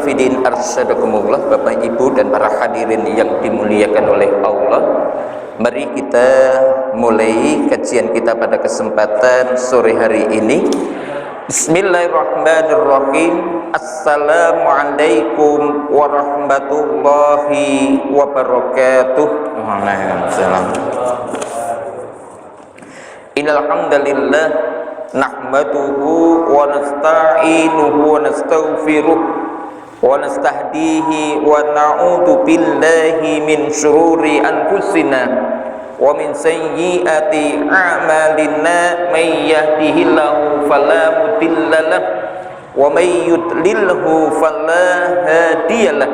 Ikhwani Fidin Arsadakumullah, Bapak Ibu dan para hadirin yang dimuliakan oleh Allah, mari kita mulai kajian kita pada kesempatan sore hari ini. Bismillahirrahmanirrahim. Assalamualaikum warahmatullahi wabarakatuh. Waalaikumsalam. Innal hamdalillah nahmaduhu wa nasta'inuhu wa nastaghfiruh wa nastahdihi wa na'udzu billahi min shururi anfusina wa min sayyiati a'malina may yahdihillahu fala mudilla lahu wa may yudlilhu fala hadiyalah.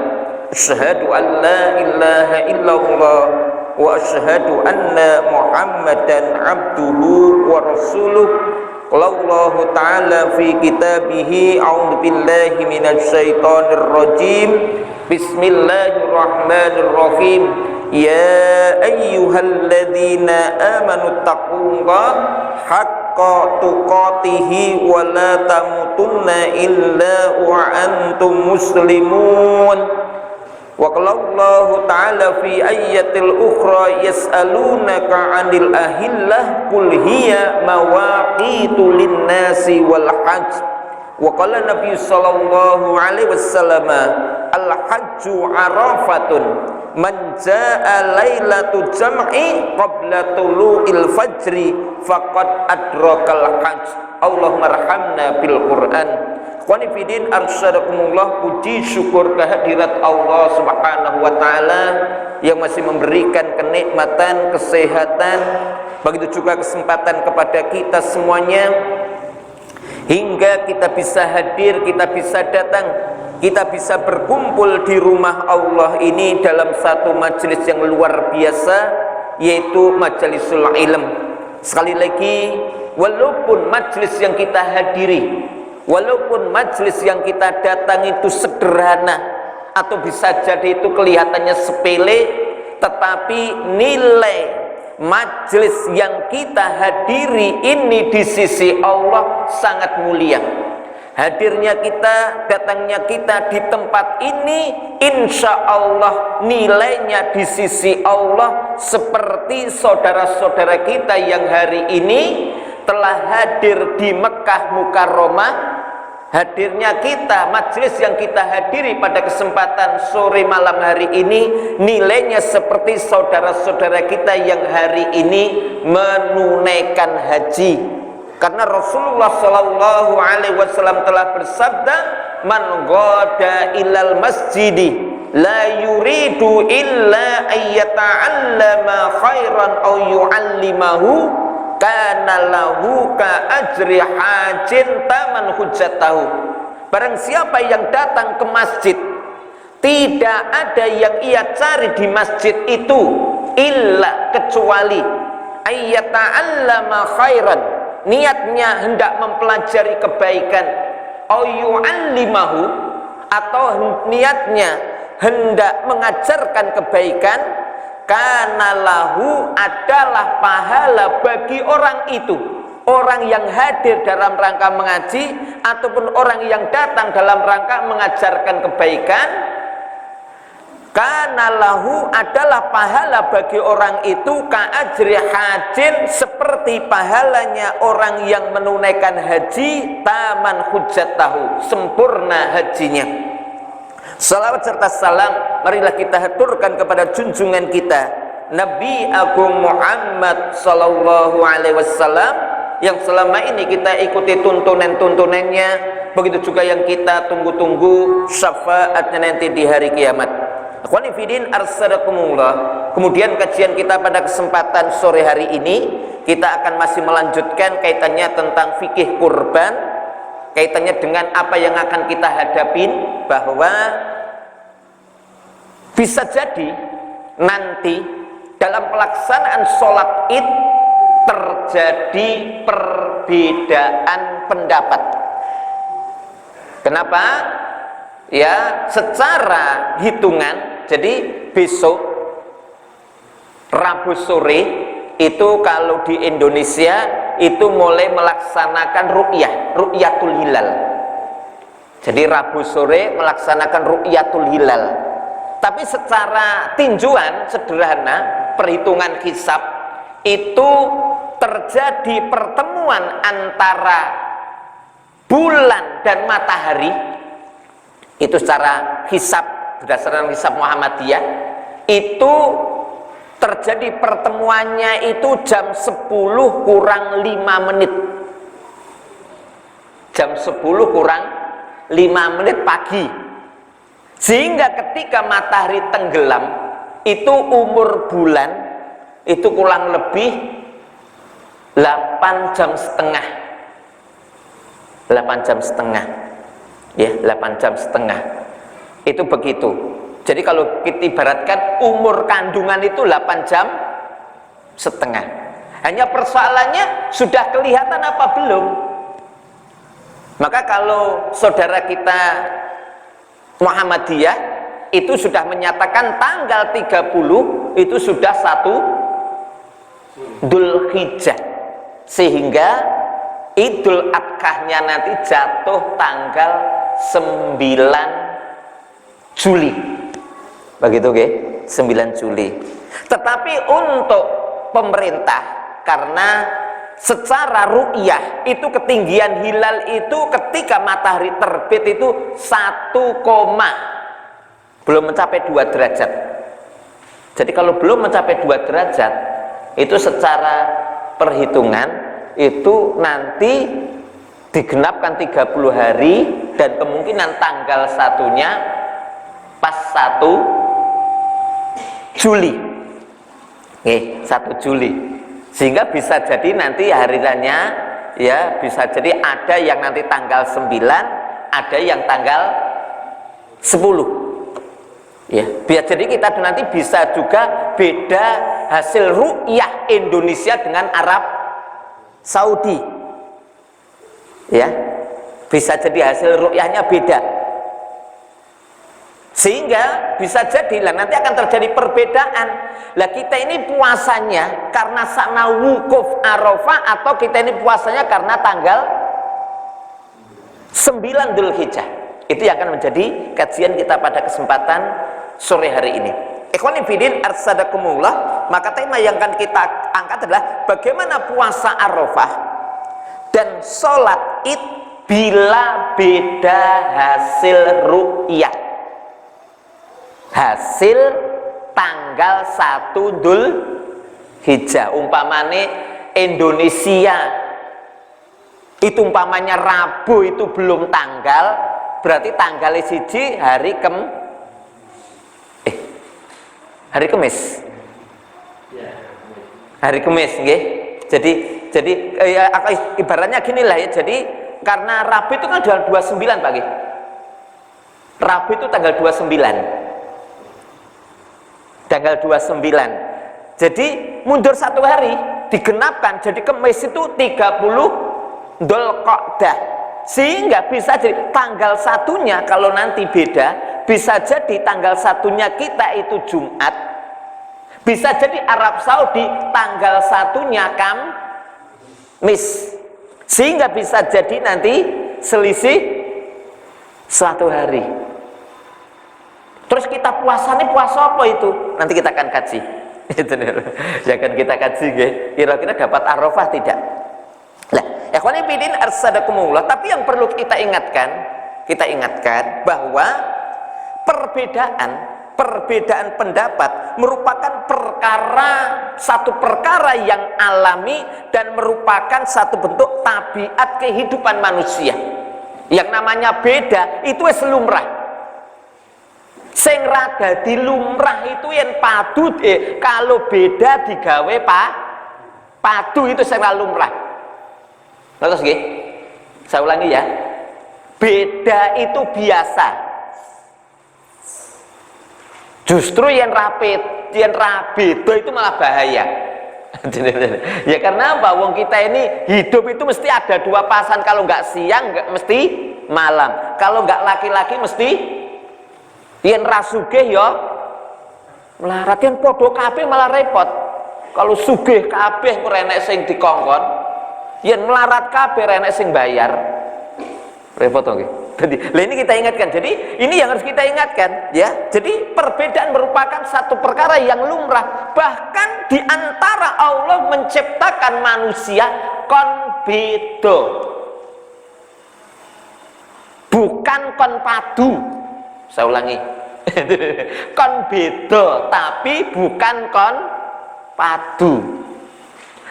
Asyhadu an la ilaha illallah wa asyhadu anna Muhammadan abduhu wa rasuluh. Allahu ta'ala fi kitabihi a'udzu billahi minasy syaithanir rajim. Bismillahirrahmanirrahim. Ya ayyuhalladzina amanu taqullaha haqqa tuqatih wa la tamutunna illa wa antum muslimun. Wa qala Allah ta'ala fi ayatil ukhra yas'alunaka 'anil ahillah qul hiya mawaqitu lin-nasi wal hajj. Wa qala Nabi sallallahu alaihi wasallam al hajju arafatun man jaa lailatul jam'i qabla tulu'il fajri faqad adrakal hajj. Allahumma arhamna bil Qur'an. Qanifidin arsyadakumullah, puji syukur kehadirat Allah subhanahu wa ta'ala yang masih memberikan kenikmatan, kesehatan, begitu juga kesempatan kepada kita semuanya hingga kita bisa hadir, kita bisa datang, kita bisa berkumpul di rumah Allah ini dalam satu majelis yang luar biasa, yaitu majelisul ilm. Sekali lagi, walaupun majelis yang kita hadiri, walaupun majelis yang kita datang itu sederhana atau bisa jadi itu kelihatannya sepele, tetapi nilai majelis yang kita hadiri ini di sisi Allah sangat mulia. Hadirnya kita, datangnya kita di tempat ini, insya Allah nilainya di sisi Allah seperti saudara-saudara kita yang hari ini telah hadir di Mekah Mukarramah. Hadirnya kita, majelis yang kita hadiri pada kesempatan sore malam hari ini, nilainya seperti saudara-saudara kita yang hari ini menunaikan haji. Karena Rasulullah sallallahu alaihi wasallam telah bersabda, man ghada ilal masjidi la yuridu illa ayyata'allama khairan aw yu'allimahu kana lahu ka ajri hajin taman hujjatahu. Barang siapa yang datang ke masjid, tidak ada yang ia cari di masjid itu illa kecuali ayyata'allama khairan, niatnya hendak mempelajari kebaikan, au yu'allimahu, atau niatnya hendak mengajarkan kebaikan, karena lahu adalah pahala bagi orang itu, orang yang hadir dalam rangka mengaji ataupun orang yang datang dalam rangka mengajarkan kebaikan. Karena lahu adalah pahala bagi orang itu ka'ajri hajin, seperti pahalanya orang yang menunaikan haji, taman hujjatahu, sempurna hajinya. Salawat serta salam marilah kita haturkan kepada junjungan kita Nabi Agung Muhammad sallallahu alaihi wasallam yang selama ini kita ikuti tuntunan-tuntunannya, begitu juga yang kita tunggu-tunggu syafaatnya nanti di hari kiamat. Akhwani fidin arsadakumullah. Kemudian kajian kita pada kesempatan sore hari ini, kita akan masih melanjutkan kaitannya tentang fikih kurban, kaitannya dengan apa yang akan kita hadapin, bahwa bisa jadi nanti dalam pelaksanaan sholat id terjadi perbedaan pendapat. Kenapa? Ya, secara hitungan, jadi besok Rabu sore itu kalau di Indonesia itu mulai melaksanakan ru'yatul hilal. Jadi Rabu sore melaksanakan ru'yatul hilal. Tapi secara tinjuan sederhana, perhitungan hisab itu terjadi pertemuan antara bulan dan matahari. Itu secara hisab, berdasarkan hisab Muhammadiyah, itu terjadi pertemuannya itu jam 10 kurang 5 menit. Jam 10 kurang 5 menit pagi. Sehingga ketika matahari tenggelam, itu umur bulan itu kurang lebih 8 jam setengah. 8 jam setengah. Ya, 8 jam setengah. Itu begitu. Jadi kalau kita ibaratkan umur kandungan itu 8 jam setengah. Hanya persoalannya sudah kelihatan apa belum? Maka kalau saudara kita Muhammadiyah itu sudah menyatakan tanggal 30 itu sudah 1 Dzulhijjah, sehingga Idul Adhahnya nanti jatuh tanggal 9 Juli. Begitu ke? 9 Juli. Tetapi untuk pemerintah, karena secara ru'yah itu ketinggian hilal itu ketika matahari terbit itu 1, belum mencapai 2 derajat. Jadi kalau belum mencapai 2 derajat itu secara perhitungan itu nanti digenapkan 30 hari dan kemungkinan tanggal 1-nya pas 1 Juli. Oke, 1 Juli. Sehingga bisa jadi nanti hari raya ya bisa jadi ada yang nanti tanggal 9, ada yang tanggal 10. Ya, biar jadi kita nanti bisa juga beda hasil ru'yah Indonesia dengan Arab Saudi. Ya. Bisa jadi hasil ru'yahnya beda. Sehingga bisa jadi lah nanti akan terjadi perbedaan. Lah kita ini puasanya karena sana wukuf Arafah atau kita ini puasanya karena tanggal 9 Dzulhijjah. Itu yang akan menjadi kajian kita pada kesempatan sore hari ini. Ikhwani fillah arsadakumullah, maka tema yang akan kita angkat adalah bagaimana puasa Arafah dan sholat Id bila beda hasil ru'yah. Hasil tanggal 1 Dzulhijjah. Umpamane Indonesia itu umpamanya Rabu itu belum tanggal, berarti tanggal 1 hari Kamis. Hari Kamis nggih. Jadi ibaratnya gini lah ya. Jadi karena Rabu itu kan tanggal 29 Pak nggih. Rabu itu tanggal 29. Tanggal 29. Jadi mundur 1 hari digenapkan jadi Kamis itu 30 Dzulqa'dah. Sehingga bisa jadi tanggal 1-nya kalau nanti beda, bisa jadi tanggal 1-nya kita itu Jumat, bisa jadi Arab Saudi tanggal 1-nya Kamis, sehingga bisa jadi nanti selisih 1 hari. Terus kita puasa apa itu? Nanti kita akan kaji. Itu ya kan kita kaji nggih. Kira-kira dapat Arafah tidak? Lah, ikhwani fillah arsadakumullah, tapi yang perlu kita ingatkan bahwa perbedaan pendapat merupakan satu perkara yang alami dan merupakan satu bentuk tabiat kehidupan manusia. Yang namanya beda itu wis lumrah. Sing ra dadi lumrah itu yen padu kalau beda digawe padu itu sing ra lumrah. Terus nggih. Saya ulangi ya. Beda itu biasa. Justru yang beda itu malah bahaya. Ya karena apa? Wong kita ini hidup itu mesti ada 2 pasan, kalau nggak siang nggak mesti malam. Kalau nggak laki-laki mesti yen ra sugih ya melarat, yen padha kabeh malah repot. Kalau sugih kabeh ora enek sing dikongkon, yen melarat kabeh ora enek sing bayar. Repot to nggih. Jadi, ini kita ingatkan. Jadi ini yang harus kita ingatkan, ya. Jadi perbedaan merupakan satu perkara yang lumrah. Bahkan di antara Allah menciptakan manusia kon beda, bukan kon padu. Saya ulangi, kon beda, tapi bukan kon padu.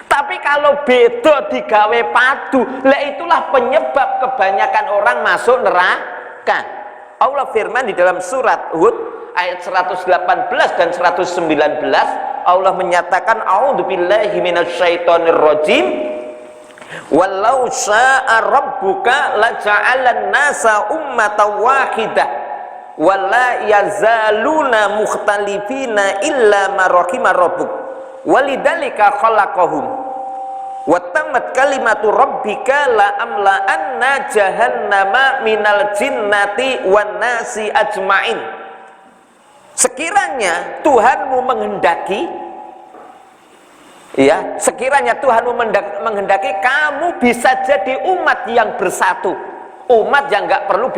Tapi kalau beda digawe padu, lah itulah penyebab kebanyakan orang masuk neraka. Allah firman di dalam surat Hud ayat 118 dan 119, Allah menyatakan a'udzubillahi minasyaitonir rajim, walau syaa rabbuka laja'alan nasa ummatan wahidah wala yazaluna mukhtalifina illa ma rahima rabbuk walidzalika khalaqahum wa tammat kalimatu rabbika la amla anna jahannama minal jinnati wan nasi ajmain. Sekiranya Tuhanmu menghendaki, ya, sekiranya Tuhanmu menghendaki kamu bisa jadi umat yang bersatu, umat yang nggak perlu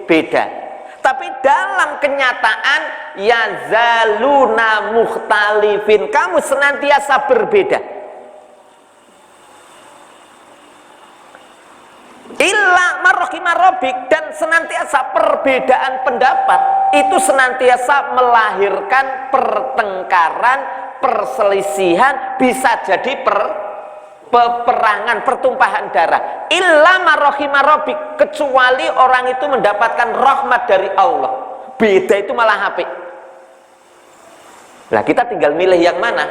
beda. Tapi dalam kenyataan yazaluna mukhtalifin, kamu senantiasa berbeda. Illa marrohima rabbik, dan senantiasa perbedaan pendapat itu senantiasa melahirkan pertengkaran, perselisihan, bisa jadi peperangan, pertumpahan darah. Illa marrohima rabbik, kecuali orang itu mendapatkan rahmat dari Allah. Beda itu malah apik. Nah, kita tinggal milih yang mana,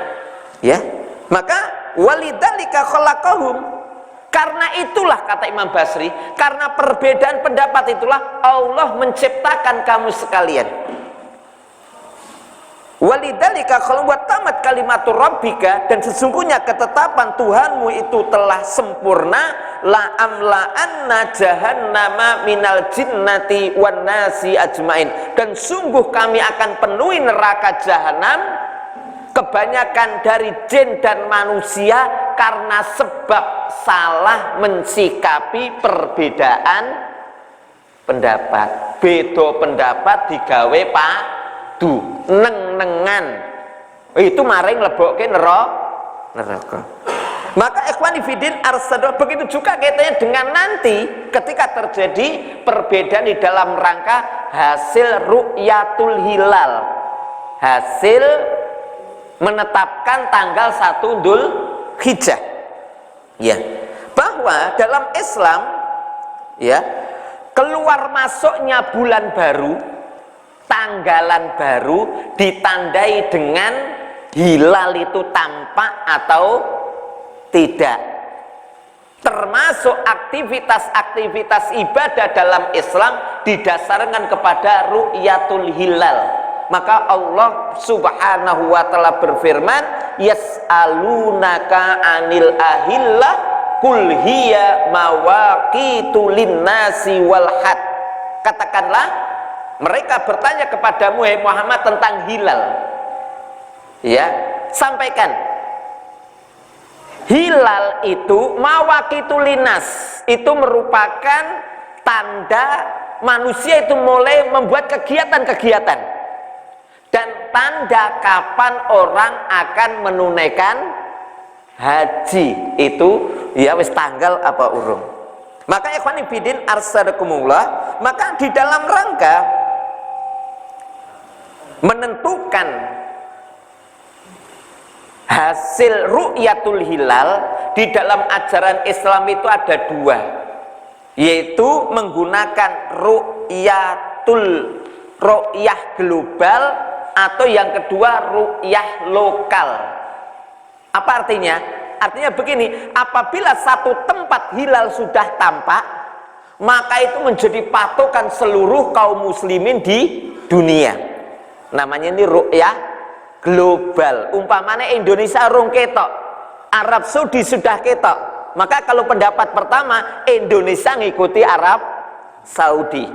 ya. Maka walidzalika khalaqahum, karena itulah, kata Imam Basri, karena perbedaan pendapat itulah Allah menciptakan kamu sekalian. Walidzalika khalaqat tamat kalimatur rabbika, dan sesungguhnya ketetapan Tuhanmu itu telah sempurna. La amla anna jahannama minal jinnati wan nasi ajmain, dan sungguh kami akan penuhi neraka jahanam kebanyakan dari jin dan manusia karena sebab salah mensikapi perbedaan pendapat. Beda pendapat digawe padu, neng-nengan, itu maring lebokke neraka. Maka ikhwani fiddin arsadul, begitu juga kaitannya dengan nanti ketika terjadi perbedaan di dalam rangka hasil ru'yatul hilal, hasil menetapkan tanggal 1 Dzulhijjah, ya, bahwa dalam Islam, ya, keluar masuknya bulan baru, tanggalan baru ditandai dengan hilal itu tampak atau tidak. Termasuk aktivitas-aktivitas ibadah dalam Islam didasarkan kepada ru'yatul hilal. Maka Allah subhanahu wa ta'ala berfirman, yas'alunaka anil ahillah kul hiya mawaqitu linnasi wal had. Katakanlah, mereka bertanya kepadamu, hai Muhammad, tentang hilal. Ya, sampaikan, hilal itu mawaqitu linnas, itu merupakan tanda manusia itu mulai membuat kegiatan-kegiatan, dan tanda kapan orang akan menunaikan haji itu, ya, wis tanggal apa urung. Maka ikhwani fiddin arsadakumullah, maka di dalam rangka menentukan hasil ru'yatul hilal di dalam ajaran Islam itu ada dua, yaitu menggunakan ru'yah global, atau yang kedua ru'yah lokal. Apa artinya? Artinya begini, apabila satu tempat hilal sudah tampak, maka itu menjadi patokan seluruh kaum muslimin di dunia. Namanya ini ru'yah global. Umpamanya Indonesia rung ketok, Arab Saudi sudah ketok, maka kalau pendapat pertama, Indonesia ngikuti Arab Saudi.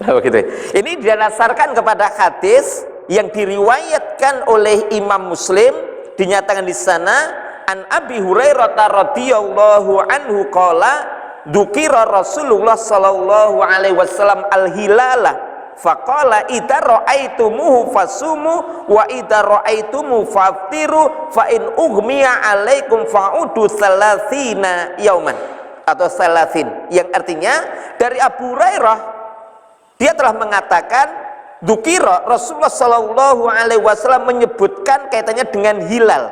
Begitu. Ini didasarkan kepada hadis yang diriwayatkan oleh Imam Muslim, dinyatakan di sana an Abi Hurairah radhiyallahu anhu qala dzukira Rasulullah sallallahu alaihi wasallam al-hilala faqala idza ra'aitumuhu fasumu wa idza ra'aitumu faftiru fa in ughmiya alaikum fa'udu salasina yauman atau salasin, yang artinya dari Abu Hurairah dia telah mengatakan dzukira Rasulullah sallallahu alaihi wasallam menyebutkan kaitannya dengan hilal.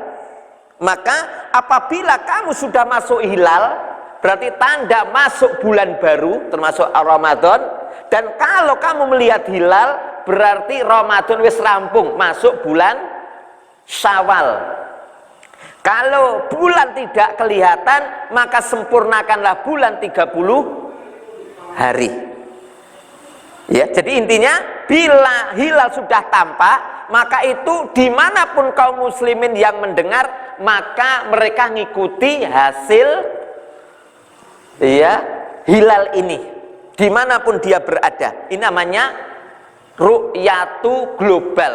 Maka apabila kamu sudah masuk hilal berarti tanda masuk bulan baru termasuk Ramadan, dan kalau kamu melihat hilal berarti Ramadan wis rampung masuk bulan Syawal. Kalau bulan tidak kelihatan maka sempurnakanlah bulan 30 hari. Ya, jadi intinya bila hilal sudah tampak maka itu dimanapun kaum muslimin yang mendengar maka mereka ngikuti hasil ya hilal ini dimanapun dia berada. Ini namanya ru'yatu global,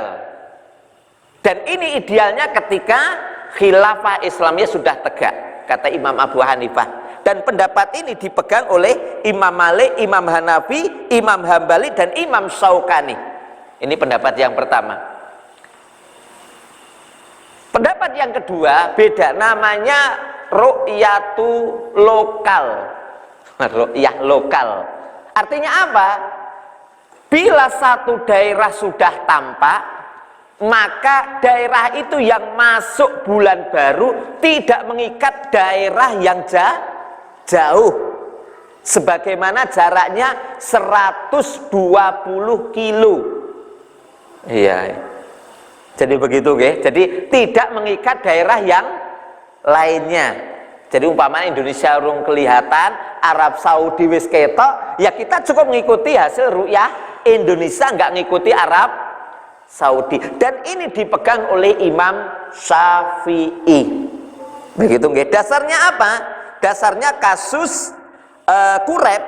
dan ini idealnya ketika khilafah Islamiyah sudah tegak, kata Imam Abu Hanifah, dan pendapat ini dipegang oleh Imam Malik, Imam Hanafi, Imam Hambali, dan Imam Syaukani. Ini pendapat yang pertama. Pendapat yang kedua beda, namanya ru'yatu lokal. Ru'yah lokal artinya apa? Bila satu daerah sudah tampak maka daerah itu yang masuk bulan baru tidak mengikat daerah yang jauh, sebagaimana jaraknya 120 kilo. Iya, jadi begitu, okay? Jadi tidak mengikat daerah yang lainnya. Jadi umpamanya Indonesia urung kelihatan, Arab Saudi wis ketok, ya kita cukup mengikuti hasil ru'yah Indonesia, nggak ngikuti Arab Saudi, dan ini dipegang oleh Imam Syafi'i. Begitu nggih. Dasarnya apa? Dasarnya kasus Quraib.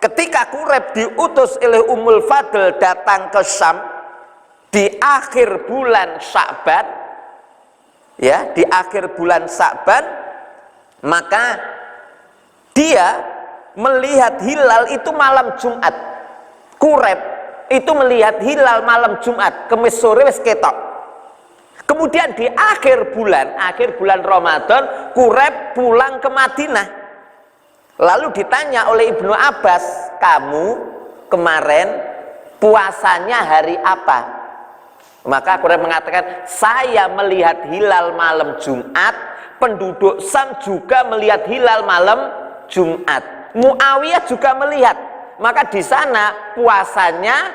Ketika Quraib diutus oleh Ummul Fadl datang ke Syam di akhir bulan Sya'ban, ya, di akhir bulan Sya'ban, maka dia melihat hilal itu malam Jumat. Quraib itu melihat hilal malam Jumat, Kemis sore wis ketok. Kemudian di akhir bulan Ramadan, Quraib pulang ke Madinah. Lalu ditanya oleh Ibnu Abbas, kamu kemarin puasanya hari apa? Maka Quraib mengatakan, saya melihat hilal malam Jumat, penduduk Sam juga melihat hilal malam Jumat, Muawiyah juga melihat. Maka di sana puasanya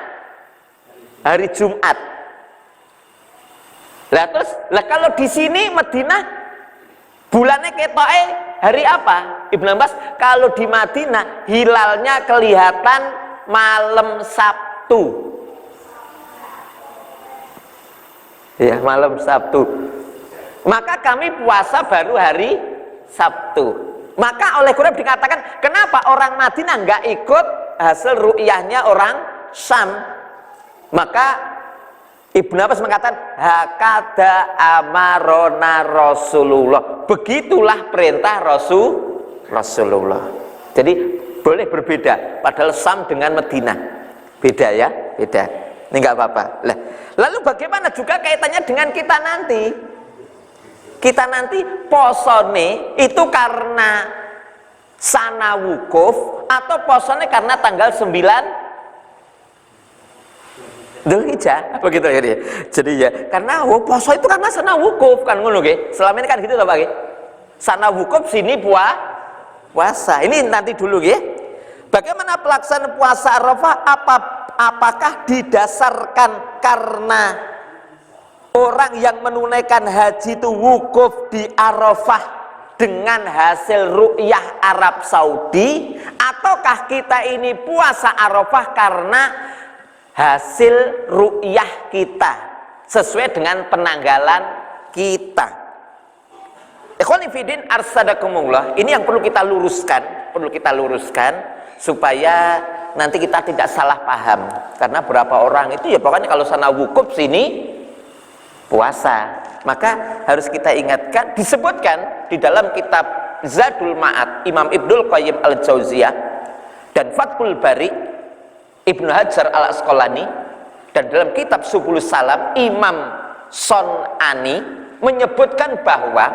hari Jumat. Lah terus, kalau di sini Madinah bulannya ketoke hari apa? Ibnu Abbas, kalau di Madinah hilalnya kelihatan malam Sabtu. Ya, malam Sabtu. Maka kami puasa baru hari Sabtu. Maka oleh Quraib dikatakan, kenapa orang Madinah nggak ikut hasil ru'yahnya orang Syam? Maka Ibnu Abbas mengatakan, hakada amarona Rasulullah, begitulah perintah Rasulullah. Jadi boleh berbeda, padahal Syam dengan Madinah beda, ya, beda. Ini nggak apa-apa. Lalu bagaimana juga kaitannya dengan kita nanti? Kita nanti posone itu karena sana wukuf atau posone karena tanggal 9 Dzulhijjah, begitu ya. Jadi ya karena poso itu karena sana wukuf kan, ngono nggih. Selama ini kan gitu toh Pak nggih. Sana wukuf, sini puasa. Ini nanti dulu nggih. Bagaimana pelaksanaan puasa Arafah? Apakah didasarkan karena orang yang menunaikan haji itu wukuf di Arafah dengan hasil ru'yah Arab Saudi, ataukah kita ini puasa Arafah karena hasil ru'yah kita sesuai dengan penanggalan kita? Ikhwani fillah arsadakumullah, ini yang perlu kita luruskan supaya nanti kita tidak salah paham. Karena berapa orang itu ya pokoknya kalau sana wukuf sini puasa. Maka harus kita ingatkan, disebutkan di dalam kitab Zadul Ma'ad Imam Ibnul Qayyim Al-Jauziyah dan Fathul Bari Ibnu Hajar Al-Asqalani, dan dalam kitab Subulus Salam Imam Son'ani menyebutkan bahwa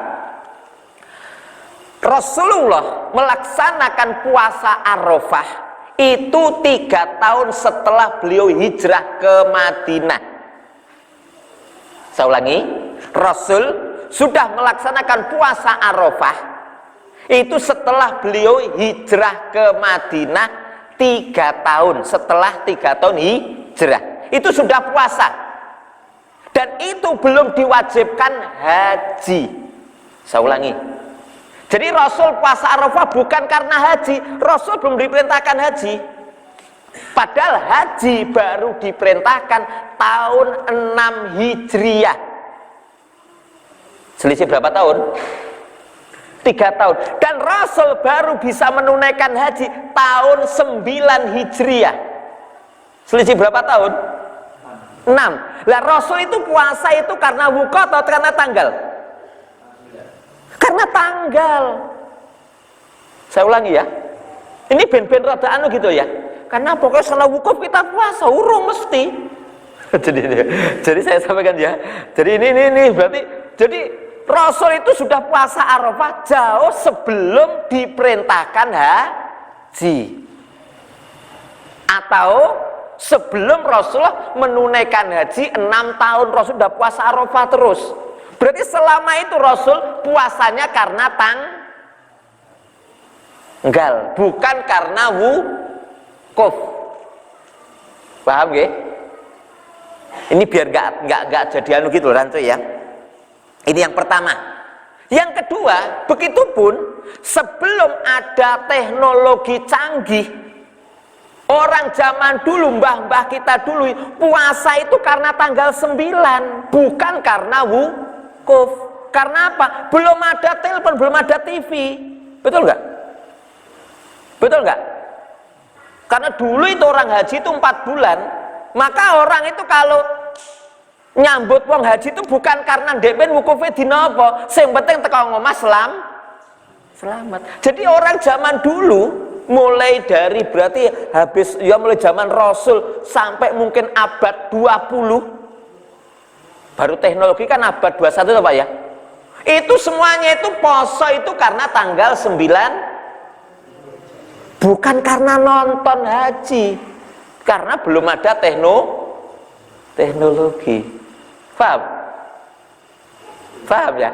Rasulullah melaksanakan puasa Arafah itu 3 tahun setelah beliau hijrah ke Madinah. Saya ulangi, Rasul sudah melaksanakan puasa Arafah itu setelah beliau hijrah ke Madinah 3 tahun, setelah 3 tahun hijrah itu sudah puasa, dan itu belum diwajibkan haji. Saya ulangi, jadi Rasul puasa Arafah bukan karena haji, Rasul belum diperintahkan haji, padahal haji baru diperintahkan tahun 6 Hijriah. Selisih berapa tahun? 3 tahun. Dan Rasul baru bisa menunaikan haji tahun 9 Hijriah. Selisih berapa tahun? 6. Lah Rasul itu puasa itu karena wuku atau karena tanggal? Karena tanggal. Saya ulangi ya. Ini ben-ben rada anu gitu ya. Karena pokoknya karena wukuf kita puasa, urung mesti. jadi saya sampaikan ya. Jadi ini berarti jadi Rasul itu sudah puasa Arafah jauh sebelum diperintahkan haji. Atau sebelum Rasulullah menunaikan haji 6 tahun Rasul sudah puasa Arafah terus. Berarti selama itu Rasul puasanya karena tanggal, bukan karena wukuf. Paham nggih? Ini biar enggak jadi anu gitu loh rancu ya. Ini yang pertama. Yang kedua, begitupun sebelum ada teknologi canggih, orang zaman dulu, mbah-mbah kita dulu puasa itu karena tanggal 9, bukan karena wukuf. Karena apa? Belum ada telepon, belum ada TV. Betul nggak? Betul nggak? Karena dulu itu orang haji itu 4 bulan. Maka orang itu kalau nyambut wong haji itu bukan karena depen wukufe dina apa, sing penting teko ngomah selamat. Jadi orang zaman dulu mulai dari berarti habis ya mulai zaman Rasul sampai mungkin abad 20, baru teknologi kan abad 21 Pak ya. Itu semuanya itu poso itu karena tanggal 9, bukan karena nonton haji, karena belum ada teknologi. Paham ya?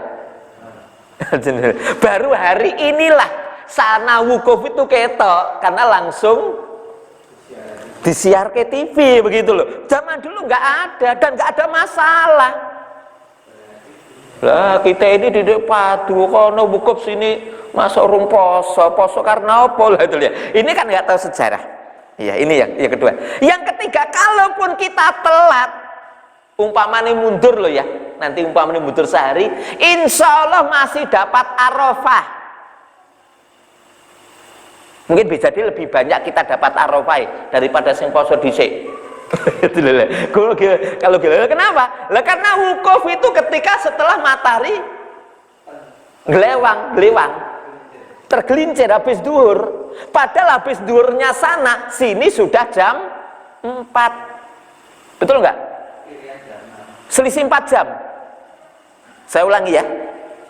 Baru hari inilah sana wukuf itu ketok karena langsung disiar ke TV begitu loh. Zaman dulu nggak ada dan nggak ada masalah. Lah kita ini di padu kono wukuf sini masuk rum poso karena apa lah itu ya. Ini kan nggak tahu sejarah. Iya, ini yang kedua. Yang ketiga, kalaupun kita telat, umpamanya mundur loh ya, nanti umpamanya mundur sehari, insya Allah masih dapat Arafah. Mungkin bisa jadi lebih banyak kita dapat Arafah daripada sing poso dhisik. Kalau gila, kenapa? Lah karena wukuf itu ketika setelah matahari gelewang, tergelincir habis duhur. Padahal habis duhurnya sana, sini sudah jam 4. Betul nggak? Selisih 4 jam. Saya ulangi ya.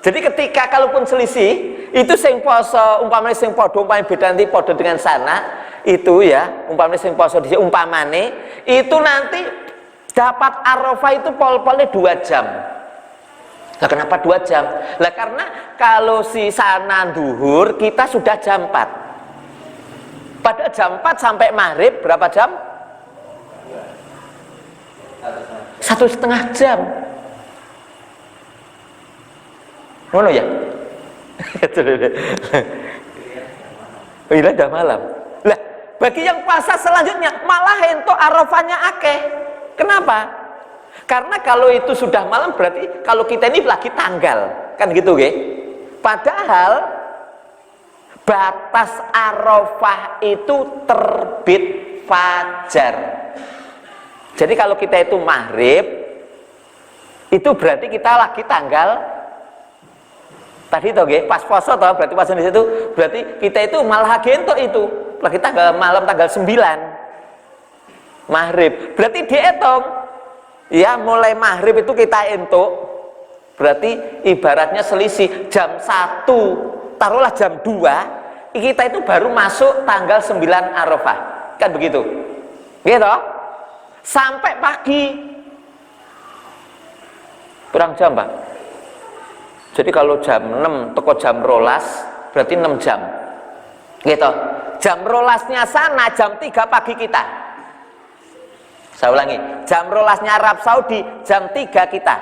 Jadi ketika kalaupun selisih itu sing poso umpamane sing padha umpamane beda nanti padha dengan sana itu ya, umpamane sing poso di umpamane itu nanti dapat Arafah itu pol-polnya 2 jam. Lah kenapa 2 jam? Lah karena kalau si sana duhur kita sudah jam 4. Pada jam 4 sampai maghrib berapa jam? 1,5 jam. Ngono ya? Iya dah malam. Lah, bagi yang puasa selanjutnya malah ento Arafahnya akeh. Kenapa? Karena kalau itu sudah malam berarti kalau kita ini lagi tanggal, kan gitu nggih. Padahal batas Arafah itu terbit fajar. Jadi kalau kita itu maghrib, itu berarti kita lagi tanggal Tadi toh nggih, pas poso toh, berarti pas di situ, berarti kita itu malah gentok itu. Lagi malam tanggal 9 maghrib. Berarti dihitung. Ya, mulai maghrib itu kita entuk. Berarti ibaratnya selisih jam 1, taruhlah jam 2, kita itu baru masuk tanggal 9 Arafah. Kan begitu. Gitu. Sampai pagi. Kurang jam, Pak. Jadi kalau jam 6 teko jam rolas berarti 6 jam. Gitu. Jam rolasnya sana jam 3 pagi kita. Saya ulangi, jam rolasnya Arab Saudi jam 3 kita.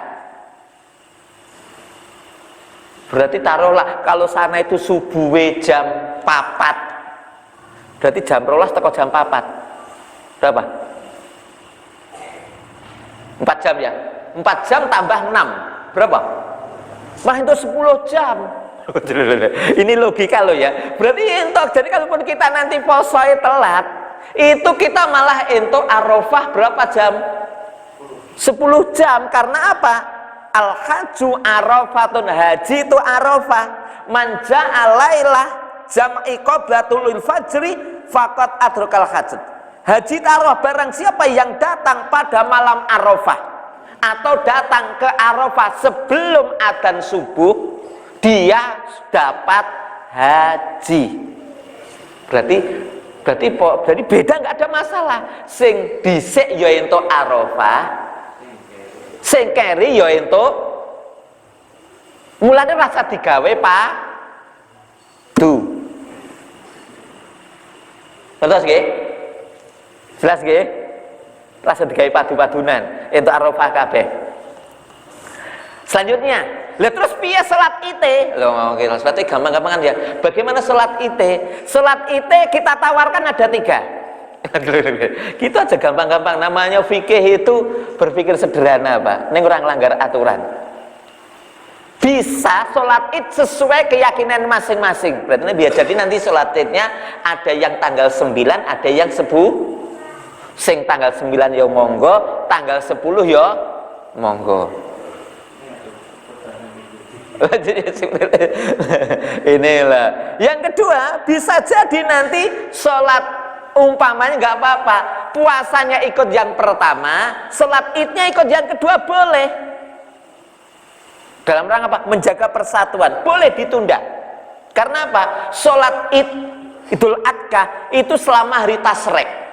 Berarti taruhlah kalau sana itu subuh jam 4. Berarti jam rolas teko jam 4. Berapa? 4 jam ya? 4 jam tambah 6. Berapa? Wah, itu 10 jam. Ini logika loh ya. Berarti entok. Jadi kalaupun kita nanti poso telat, itu kita malah entok Arafah berapa jam? 10 jam. Karena apa? Al-hajju Arafatun, haji itu Arafah. Man ja'a lailah jam'i qablatul fajri faqad adrakal hajj. Haji taruh barang siapa yang datang pada malam Arafah atau datang ke Arafah sebelum adzan subuh, dia dapat haji. Berarti beda, nggak ada masalah. Sing dhisik ya entuk Arafah, sing keri ya entuk. Mulane rasa digawe padu. Terus nggih? Jelas nggih? Rasa digawe padu-padunan entuk Arafah kabeh. Selanjutnya, lah terus piye salat ite? Loh, oke, salat ite gampang-gampangan ya. Bagaimana salat ite? Salat ite kita tawarkan ada 3. Gitu aja gampang-gampang. Namanya fikih itu berpikir sederhana, Pak. Ning ora nglanggar aturan. Bisa salat id sesuai keyakinan masing-masing. Berarti biar jadi nanti salat idnya ada yang tanggal 9, ada yang 10. Sing tanggal 9 ya monggo, tanggal 10 ya monggo. Inilah. Yang kedua, bisa jadi nanti sholat umpamanya nggak apa-apa, puasanya ikut yang pertama, sholat idnya ikut yang kedua boleh. Dalam rangka apa? Menjaga persatuan, boleh ditunda. Karena apa? Sholat id Idul Adha itu selama hari Tasrek.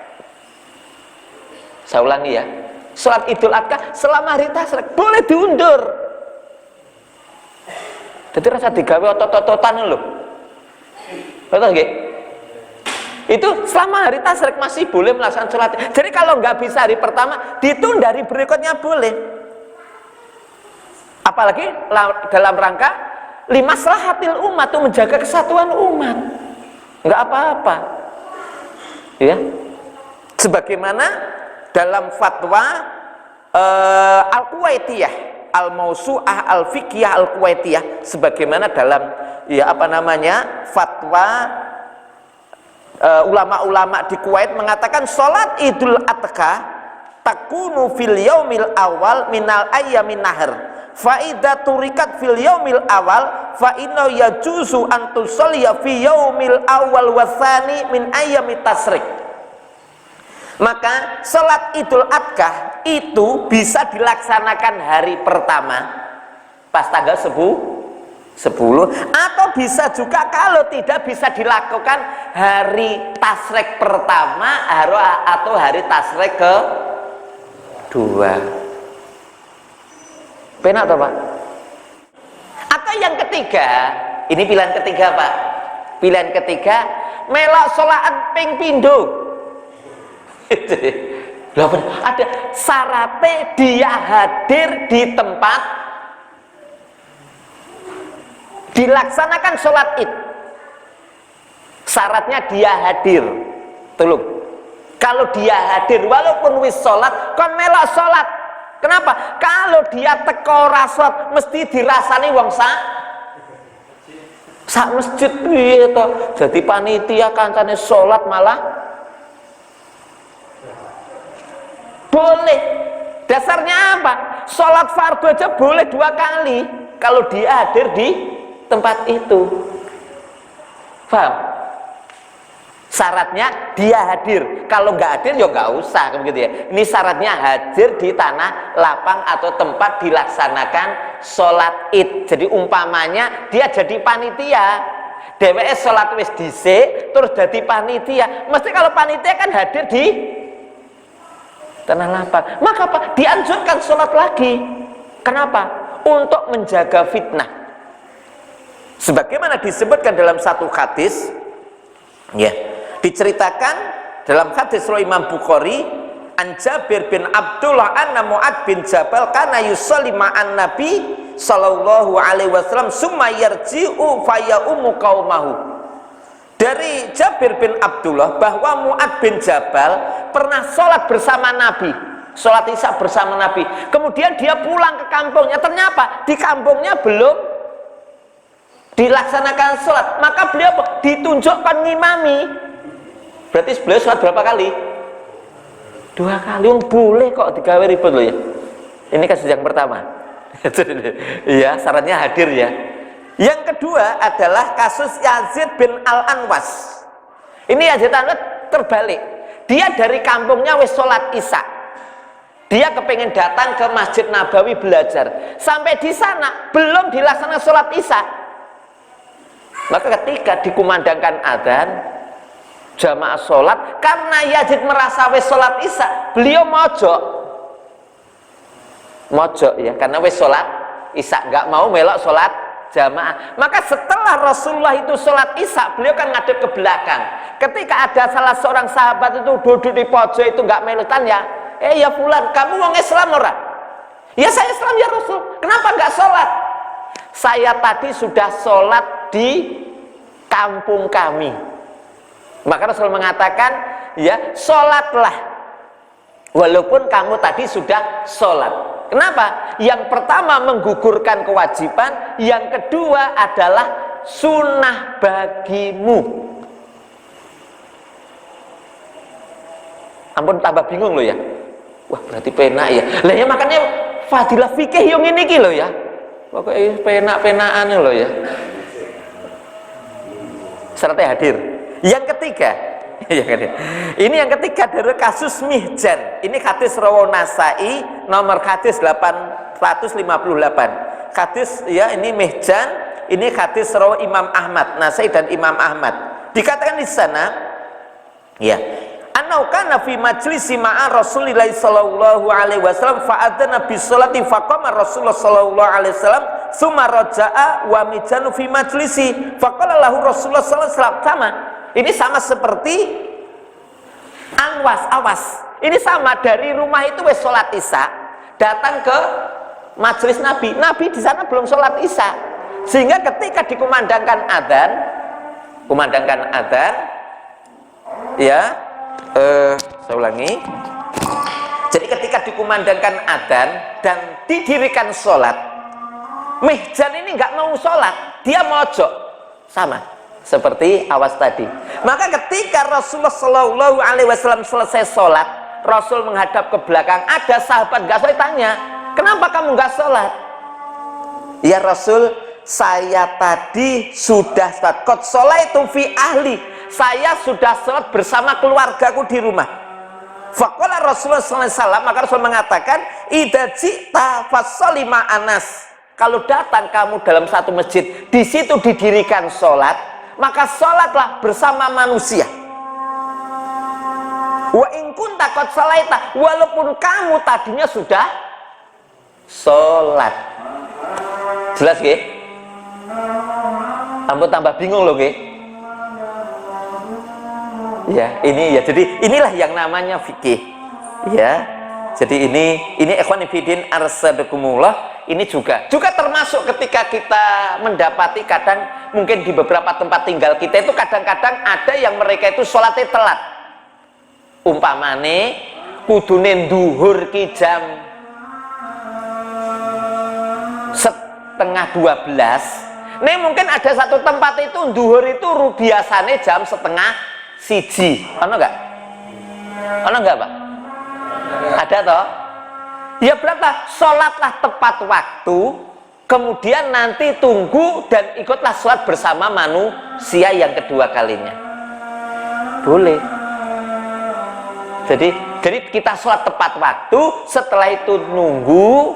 Saya ulangi ya, sholat Idul Adha selama hari Tasrek boleh diundur. Jadi rasa digawe otot-ototan lho. Betul nggih? Itu selama hari Tasrek masih boleh melaksanakan sholat. Jadi kalau nggak bisa hari pertama, ditunda hari berikutnya boleh. Apalagi dalam rangka limaslahatil umat, itu menjaga kesatuan umat. Nggak apa-apa. Ya. Sebagaimana dalam fatwa Al-Kuwaitiyah, Al-Mausu'ah Al-Fiqhiyah Al-Kuwaitiyah, sebagaimana dalam fatwa ulama-ulama di Kuwait mengatakan salat Idul Adha takunu fil yaumil awal minal ayyamin nahr fa idza turikat fil yaumil awal fa inna yajuzu an tusalliya fi yaumil awal wa tsani min ayyamit tasrik. Maka sholat Idul Adha itu bisa dilaksanakan hari pertama pas tanggal 10, atau bisa juga kalau tidak bisa dilakukan hari Tasrek pertama atau hari Tasrek kedua. Penak toh, Pak? Atau yang ketiga, ini pilihan ketiga, Pak. Pilihan ketiga, melok sholat ping pindho. Ada syaratnya dia hadir di tempat dilaksanakan sholat id. Syaratnya dia hadir. Tolong, kalau dia hadir walaupun wis sholat kon melok sholat. Kenapa? Kalau dia teko rasot mesti dirasani wong sak masjid piye to. Jadi panitia kancane sholat malah boleh. Dasarnya apa? Sholat fardu aja boleh 2 kali kalau dia hadir di tempat itu. Paham? Syaratnya dia hadir. Kalau nggak hadir ya nggak usah begitu ya. Ini syaratnya hadir di tanah lapang atau tempat dilaksanakan sholat id. Jadi umpamanya dia jadi panitia, DWS sholat wis dhisik terus jadi panitia. Mesti kalau panitia kan hadir di tanah lapang. Maka apa? Dianjurkan sholat lagi. Kenapa? Untuk menjaga fitnah. Sebagaimana disebutkan dalam satu hadis, ya. Diceritakan dalam hadis riwayat Imam Bukhari an Jabir bin Abdullah anna Mu'ad bin Jabal kana yusalli ma'an Nabi sallallahu alaihi wasallam summa yarji'u fayaumu qaumahu. Dari Jabir bin Abdullah bahwa Mu'ad bin Jabal pernah sholat bersama Nabi, sholat isya bersama Nabi, kemudian dia pulang ke kampungnya. Ternyata di kampungnya belum dilaksanakan sholat, maka beliau ditunjukkan ngimami. Berarti beliau sholat berapa kali? 2 kali. Boleh kok digawe ribet loh ya. Ini kasus yang pertama. Iya, syaratnya hadir ya. Yang kedua adalah kasus Yazid bin Al-Anwas. Ini Yazid Al-Anwas terbalik. Dia dari kampungnya wis sholat isya. Dia kepengen datang ke Masjid Nabawi belajar. Sampai di sana belum dilaksanakan sholat isya. Maka ketika dikumandangkan adzan jamaah sholat, karena Yazid merasa wis sholat isya, beliau mojok ya, karena wis sholat isya, nggak mau melok sholat jamaah. Maka setelah Rasulullah itu sholat isya, beliau kan ngadep ke belakang. Ketika ada salah seorang sahabat itu duduk di pojok itu nggak melutan ya, ya fulan, kamu mau Islam orang? Ya saya Islam ya Rasul. Kenapa nggak sholat? Saya tadi sudah sholat di kampung kami. Maka Rasul mengatakan, ya sholatlah walaupun kamu tadi sudah sholat. Kenapa? Yang pertama menggugurkan kewajiban, yang kedua adalah sunnah bagimu. Ampun tambah bingung loh ya. Wah berarti penak ya. Lah ya makanya fadilah fikih yang ini loh ya. Pokoknya penak-penakan loh ya. Syaratnya hadir. Yang ketiga, ini yang ketiga dari kasus Mihjan. Ini hadis rawahu Nasai nomor hadis 858. Hadis ya ini Mihjan, ini hadis rawahu Imam Ahmad, Nasai dan Imam Ahmad. Dikatakan di sana, ya, annau kana fi majlisi ma'a Rasulillah sallallahu alaihi wasallam fa adzana bis sholati faqama Rasulullah sallallahu alaihi wasallam tsumma raja'a wa mijanu fi majlisi faqala lahu Rasulullah sallallahu alaihi wasallam. Sama. Ini sama seperti awas. Ini sama, dari rumah itu wes sholat isya, datang ke majelis Nabi. Nabi di sana belum sholat isya, sehingga ketika dikumandangkan adzan, ya, saya ulangi. Jadi ketika dikumandangkan adzan dan didirikan sholat, Mihjan ini nggak mau sholat, dia mojok, sama. Seperti awas tadi. Maka ketika Rasulullah Shallallahu Alaihi Wasallam selesai sholat, Rasul menghadap ke belakang. Ada sahabat nggak sholat, tanya, kenapa kamu nggak sholat? Ya Rasul, saya tadi sudah sholat. Qad sholaitu fi ahli. Saya sudah sholat bersama keluargaku di rumah. Faqala Rasulullah Sallallahu Alaihi Wasallam, maka Rasul mengatakan, idza ji'ta fasholli ma'anas. Kalau datang kamu dalam satu masjid, di situ didirikan sholat, maka sholatlah bersama manusia. Wa in kunta qad shalaita, walaupun kamu tadinya sudah sholat. Jelas nggih? Ampun tambah bingung loh nggih. Ya, ini ya. Jadi inilah yang namanya fikih. Ya. Jadi ini ikhwan fillah arsadakumullah. Ini juga termasuk ketika kita mendapati kadang mungkin di beberapa tempat tinggal kita itu kadang-kadang ada yang mereka itu sholatnya telat. Umpamane kudune duhur ki jam 11:30. Nih mungkin ada satu tempat itu duhur itu biasanya jam 12:30. Ono enggak? Ono enggak, Pak? Ada toh? Ya berarti sholatlah tepat waktu kemudian nanti tunggu dan ikutlah sholat bersama manusia yang kedua kalinya. Boleh. Jadi kita sholat tepat waktu, setelah itu nunggu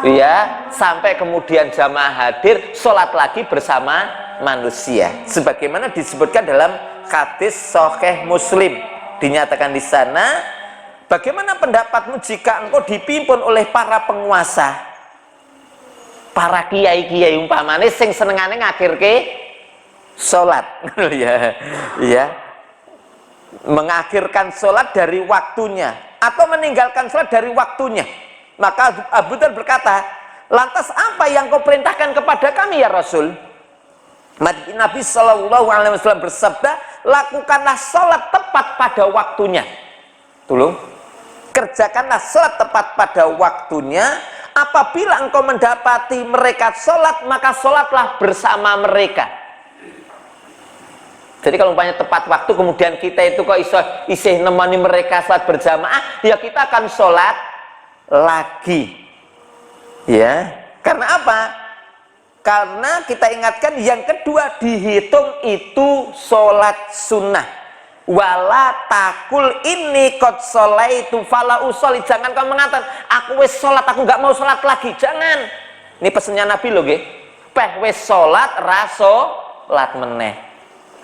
ya sampai kemudian jamaah hadir, sholat lagi bersama manusia. Sebagaimana disebutkan dalam hadis Sahih Muslim, dinyatakan di sana, bagaimana pendapatmu jika engkau dipimpin oleh para penguasa, para kiai-kiai umpamane sing senengane ngakhirke sholat, ya, mengakhirkan sholat dari waktunya atau meninggalkan sholat dari waktunya. Maka Abu Dzar berkata, lantas apa yang kau perintahkan kepada kami ya Rasul? Nabi Shallallahu Alaihi Wasallam bersabda, lakukanlah sholat tepat pada waktunya. Tolong, kerjakanlah sholat tepat pada waktunya. Apabila engkau mendapati mereka sholat, maka sholatlah bersama mereka. Jadi kalau umpamanya tepat waktu, kemudian kita itu kok isih nemani mereka sholat berjamaah, ya kita akan sholat lagi. Ya, karena apa? Karena kita ingatkan yang kedua, dihitung itu sholat sunnah. Wala takul ini kot sholaitu fala usoli. Jangan kamu mengatakan aku wis sholat, aku nggak mau sholat lagi. Jangan. Ini pesannya Nabi loh, nggih. Peh wis sholat, raso sholat meneh.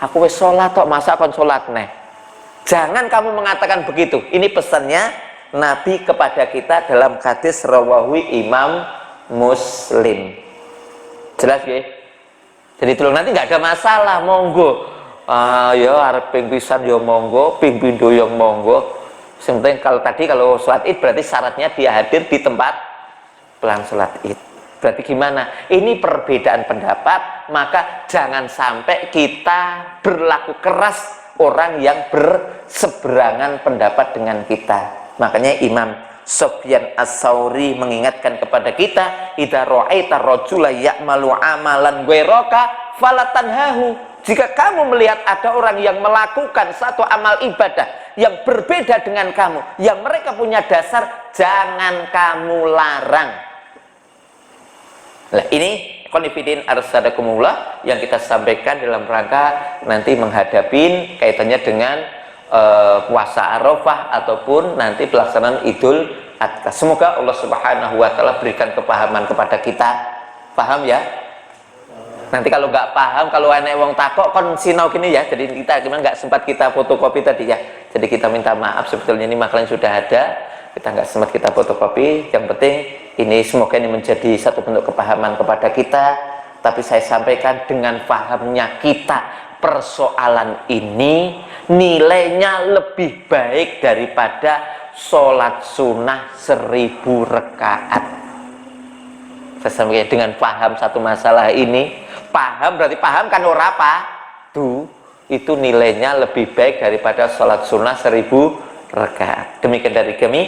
Aku wis sholat kok, masa kon sholat neh. Jangan kamu mengatakan begitu. Ini pesannya Nabi kepada kita dalam hadis rawahu Imam Muslim. Jelas nggih? Jadi tolong nanti nggak ada masalah, monggo. Ya arep ping pisan ya monggo, ping pindho ya monggo. Sing penting kalau sholat Id berarti syaratnya dia hadir di tempat pelang sholat Id. Berarti gimana? Ini perbedaan pendapat, maka jangan sampai kita berlaku keras orang yang berseberangan pendapat dengan kita. Makanya Imam Sufyan Ats-Tsauri mengingatkan kepada kita, idza ra'aita rajula ya'malu amalan ghairaka fala tanhahu. Jika kamu melihat ada orang yang melakukan satu amal ibadah yang berbeda dengan kamu, yang mereka punya dasar, jangan kamu larang. Nah, ini konfidin arsadakumullah yang kita sampaikan dalam rangka nanti menghadapi kaitannya dengan puasa Arafah ataupun nanti pelaksanaan Idul Adha. Semoga Allah Subhanahu wa taala berikan kepahaman kepada kita. Paham ya? Nanti kalau nggak paham, kalau enek wong takok kon sinau gini ya, jadi kita gimana nggak sempat kita fotokopi tadi ya, jadi kita minta maaf, sebetulnya ini makalan sudah ada, kita nggak sempat kita fotokopi. Yang penting ini semoga ini menjadi satu bentuk kepahaman kepada kita. Tapi saya sampaikan dengan pahamnya kita, persoalan ini nilainya lebih baik daripada sholat sunnah 1000 rakaat. Saya sampaikan dengan paham satu masalah ini. Paham berarti paham kan ora apa? Itu nilainya lebih baik daripada sholat sunnah 1000 rakaat. Demikian dari kami.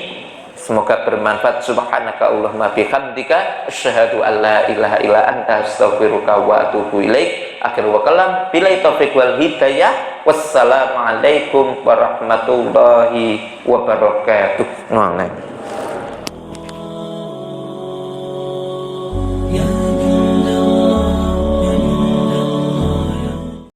Semoga bermanfaat. Subhanaka Allahumma bihamdika asyhadu an la ilaha illa anta astaghfiruka wa atubu ilaik. Akhir wa kalam billahi taufiq wal hidayah. Wassalamualaikum warahmatullahi wabarakatuh.